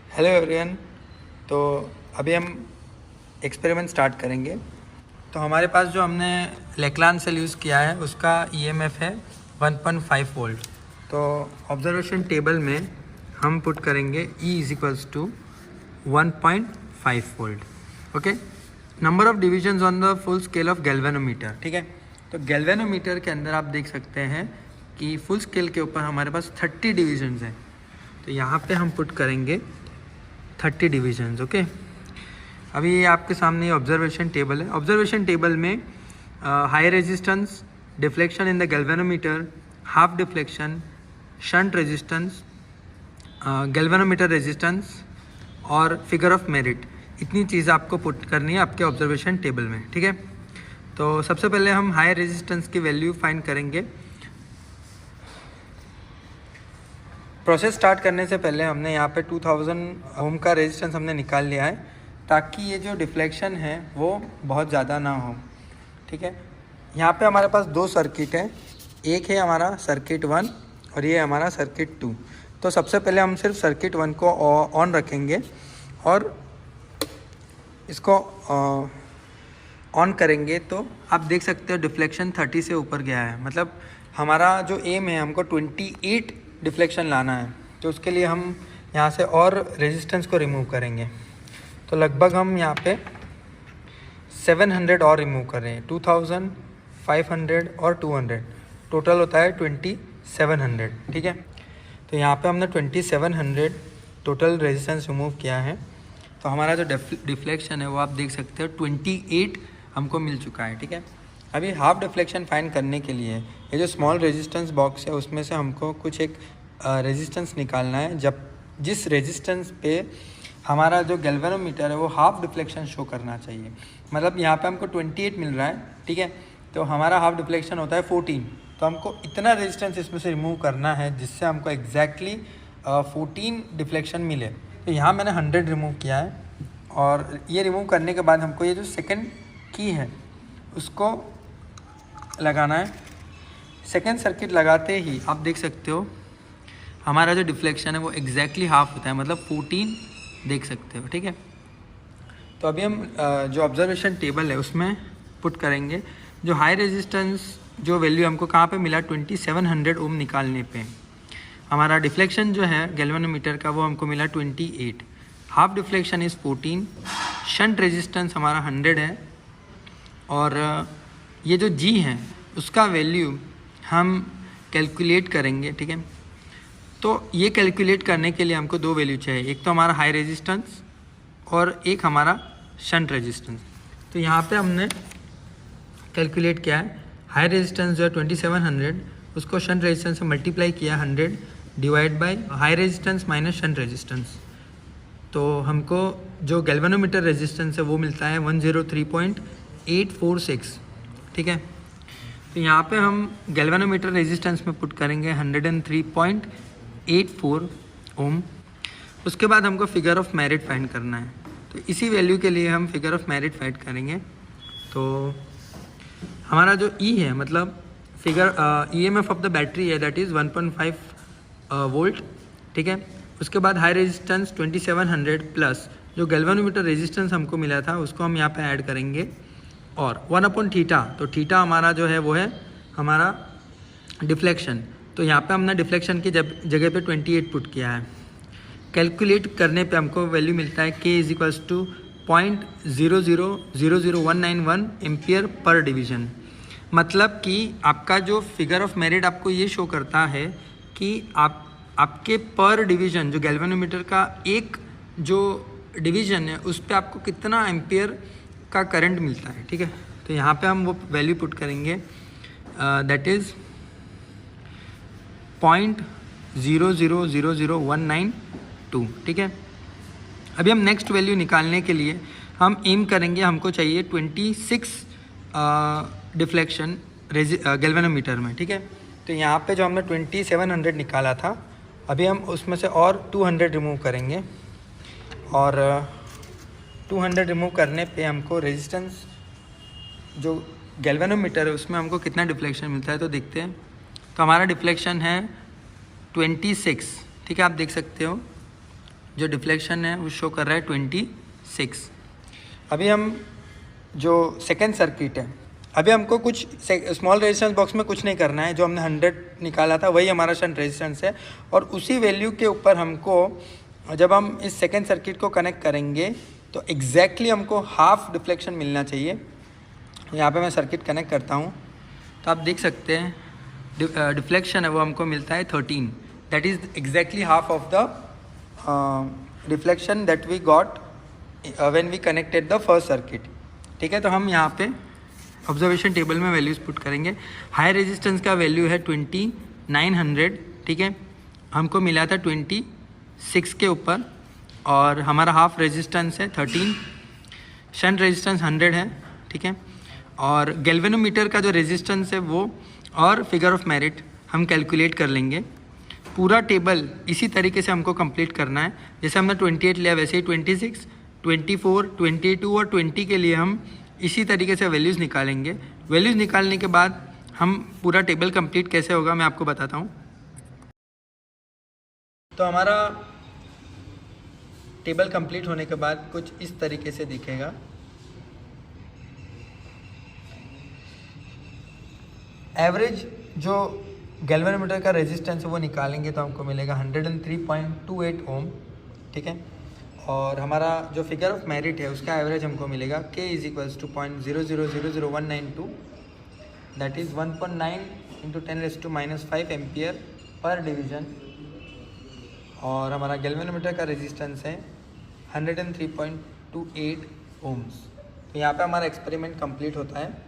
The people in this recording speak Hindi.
Hello everyone. तो अभी हम एक्सपेरिमेंट स्टार्ट करेंगे। तो हमारे पास जो हमने लेक्लान सेल यूज़ किया है उसका ईएमएफ है 1.5 वोल्ट। तो ऑब्जर्वेशन टेबल में हम पुट करेंगे E = 1.5 volt. Okay. Number of divisions on the full scale of galvanometer. ठीक है। तो गैल्वेनोमीटर के अंदर आप देख सकते हैं कि फुल स्केल के ऊपर हमारे पास 30 डिविजन्स हैं। तो यहाँ पे हम पुट करेंगे 30 डिविजन्स। ओके। अभी ये आपके सामने ऑब्जर्वेशन टेबल है। ऑब्जर्वेशन टेबल में high resistance, deflection in the galvanometer, half deflection, shunt resistance, galvanometer resistance और फिगर ऑफ मेरिट, इतनी चीज़ आपको पुट करनी है आपके ऑब्जर्वेशन टेबल में। ठीक है। तो सबसे पहले हम हाई रेजिस्टेंस की वैल्यू फाइंड करेंगे। प्रोसेस स्टार्ट करने से पहले हमने यहाँ पे 2000 ओम का रेजिस्टेंस हमने निकाल लिया है ताकि ये जो डिफ्लेक्शन है वो बहुत ज़्यादा ना हो। ठीक है। यहाँ पे हमारे पास दो सर्किट है, एक है हमारा सर्किट 1 और ये हमारा सर्किट 2। तो सबसे पहले हम सिर्फ सर्किट 1 को ऑन रखेंगे और इसको ऑन करेंगे तो आप देख सकते हो डिफ्लेक्शन 30 से ऊपर गया है। मतलब हमारा जो एम है हमको 28 डिफ्लेक्शन लाना है। तो उसके लिए हम यहाँ से और रेजिस्टेंस को रिमूव करेंगे। तो लगभग हम यहाँ पे 700 और रिमूव कर रहे हैं। 2000, 500 और 200, टोटल होता है 2700। ठीक है। तो यहाँ पे हमने 2700 टोटल रेजिस्टेंस रिमूव किया है। तो हमारा जो डिफ्लेक्शन है वो आप देख सकते हो 28 हमको मिल चुका है। ठीक है। अभी हाफ डिफ्लेक्शन फाइंड करने के लिए ये जो स्मॉल रेजिस्टेंस बॉक्स है उसमें से हमको कुछ एक रेजिस्टेंस निकालना है, जिस रेजिस्टेंस पे हमारा जो गैल्वेनोमीटर है वो हाफ डिफ्लेक्शन शो करना चाहिए। मतलब यहाँ पे हमको 28 मिल रहा है। ठीक है। तो हमारा हाफ डिफ्लेक्शन होता है 14। तो हमको इतना रेजिस्टेंस इसमें से रिमूव करना है जिससे हमको एग्जैक्टली 14 डिफ्लेक्शन मिले। तो यहाँ मैंने 100 रिमूव किया है और ये रिमूव करने के बाद हमको ये जो सेकेंड की है उसको लगाना है। सेकेंड सर्किट लगाते ही आप देख सकते हो हमारा जो डिफ्लेक्शन है वो एग्जैक्टली हाफ होता है, मतलब 14 देख सकते हो। ठीक है। तो अभी हम जो ऑब्जर्वेशन टेबल है उसमें पुट करेंगे जो हाई रेजिस्टेंस जो वैल्यू हमको कहाँ पे मिला 2700 ओम निकालने पे हमारा डिफ्लेक्शन जो है गैल्वेनोमीटर का वो हमको मिला 28, half deflection is 14, shunt resistance हमारा 100 है और ये जो G है उसका वैल्यू हम कैलकुलेट करेंगे। ठीक है। तो ये कैलकुलेट करने के लिए हमको दो वैल्यू चाहिए, एक तो हमारा हाई रेजिस्टेंस और एक हमारा शंट रेजिस्टेंस। तो यहाँ पे हमने कैलकुलेट किया है हाई रेजिस्टेंस जो है 2700, उसको शंट रेजिस्टेंस से मल्टीप्लाई किया 100 divide by high resistance minus shunt resistance. तो हमको जो गैल्वेनोमीटर रेजिस्टेंस है वो मिलता है 103.846। ठीक है। तो यहाँ पे हम गैल्वेनोमीटर रेजिस्टेंस में पुट करेंगे 103.84 ओम। उसके बाद हमको फिगर ऑफ मेरिट फाइंड करना है। तो इसी वैल्यू के लिए हम फिगर ऑफ मेरिट फाइंड करेंगे। तो हमारा जो E है मतलब figure EMF of the battery है दैट इज़ 1.5 वोल्ट। ठीक है। उसके बाद हाई रेजिस्टेंस 2700 प्लस जो गैल्वेनोमीटर रेजिस्टेंस हमको मिला था उसको हम यहाँ पे ऐड करेंगे और 1/θ। तो थीटा हमारा जो है वो है हमारा डिफ्लेक्शन। तो यहाँ पे हमने डिफ्लेक्शन की जगह पे 28 पुट किया है। कैलकुलेट करने पे हमको वैल्यू मिलता है K = 0.0000191 एम्पियर पर डिवीज़न। मतलब कि आपका जो फिगर ऑफ मेरिट आपको ये शो करता है कि आपके पर डिवीज़न जो गैल्वेनोमीटर का एक जो डिवीज़न है उस पर आपको कितना एम्पियर का करंट मिलता है। ठीक है। तो यहाँ पे हम वो वैल्यू पुट करेंगे दैट इज़ 0.0000192। ठीक है। अभी हम नेक्स्ट वैल्यू निकालने के लिए हम एम करेंगे, हमको चाहिए 26 डिफ्लेक्शन गैल्वेनोमीटर में। ठीक है। तो यहाँ पे जो हमने 2700 निकाला था अभी हम उसमें से और 200 रिमूव करेंगे और 200 रिमूव करने पे हमको रेजिस्टेंस जो गैल्वेनोमीटर है उसमें हमको कितना डिफ्लेक्शन मिलता है तो देखते हैं। तो हमारा डिफ्लेक्शन है 26। ठीक है। आप देख सकते हो जो डिफ्लेक्शन है वो शो कर रहा है 26। अभी हम जो सेकेंड सर्किट है, अभी हमको कुछ स्मॉल रेजिस्टेंस बॉक्स में कुछ नहीं करना है, जो हमने 100 निकाला था वही हमारा शंट रेजिस्टेंस है, और उसी वैल्यू के ऊपर हमको जब हम इस सेकेंड सर्किट को कनेक्ट करेंगे तो एग्जैक्टली हमको हाफ डिफ्लेक्शन मिलना चाहिए। यहाँ पे मैं सर्किट कनेक्ट करता हूँ तो आप देख सकते हैं डिफ्लेक्शन है वो हमको मिलता है 13, that is exactly half of the deflection that we got when we connected the first circuit. ठीक है, तो हम यहाँ पे ऑब्जर्वेशन टेबल में वैल्यूज़ पुट करेंगे। हाई रेजिस्टेंस का वैल्यू है 2900, ठीक है, हमको मिला था 26 के ऊपर, और हमारा हाफ रेजिस्टेंस है 13, शंट रेजिस्टेंस 100 है, ठीक है, और गैल्वेनोमीटर का जो रेजिस्टेंस है वो और फिगर ऑफ मेरिट हम कैलकुलेट कर लेंगे। पूरा टेबल इसी तरीके से हमको कंप्लीट करना है, जैसे हमने 28 लिया वैसे ही 26, 24, 22 और 20 के लिए हम इसी तरीके से वैल्यूज़ निकालेंगे। वैल्यूज़ निकालने के बाद हम पूरा टेबल कंप्लीट कैसे होगा मैं आपको बताता हूँ। तो हमारा टेबल कंप्लीट होने के बाद कुछ इस तरीके से दिखेगा। एवरेज जो गैल्वेनोमीटर का रेजिस्टेंस है वो निकालेंगे तो हमको मिलेगा 103.28 ओम, ठीक है, और हमारा जो फिगर ऑफ मेरिट है उसका एवरेज हमको मिलेगा K = 0.0000192, that is 1.9 × 10⁻⁵ ampere per division, और हमारा गैल्वेनोमीटर का रेजिस्टेंस है 103.28 ओम्स। तो यहाँ पे हमारा एक्सपेरिमेंट कंप्लीट होता है।